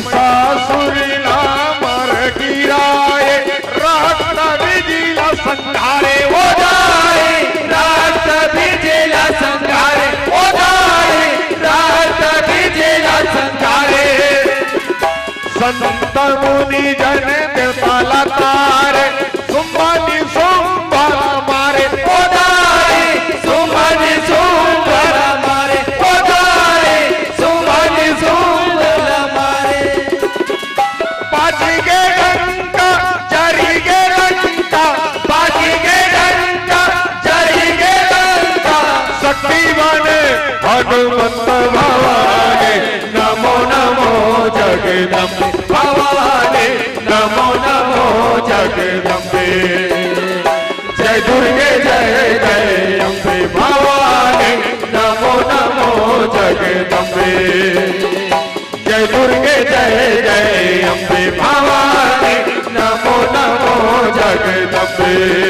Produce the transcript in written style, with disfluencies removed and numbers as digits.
महिषासुरीला मर गिराए रक्त बीजिला संघारे हो जाए रक्त बीजेला संघारे हो जाए रक्त बीजेला संघारे संत मुनि जन देवताला तारे सुंभानी सुंभर मारे हो जाए सुमनि सुंदर मारे हो जाए सुमनि सुंदर मारे बाजी गे डंका जरी गे डंका बाजी के डंका जरी के डंका शक्ति बने हनुमंत भवानी नमो नमो जगदम्बे भवानी नमो नमो जगदम्बे जय दुर्गे जय जय अम्बे भवानी नमो नमो जगदम्बे जय दुर्गे जय जय अम्बे भवानी नमो नमो जगदम्बे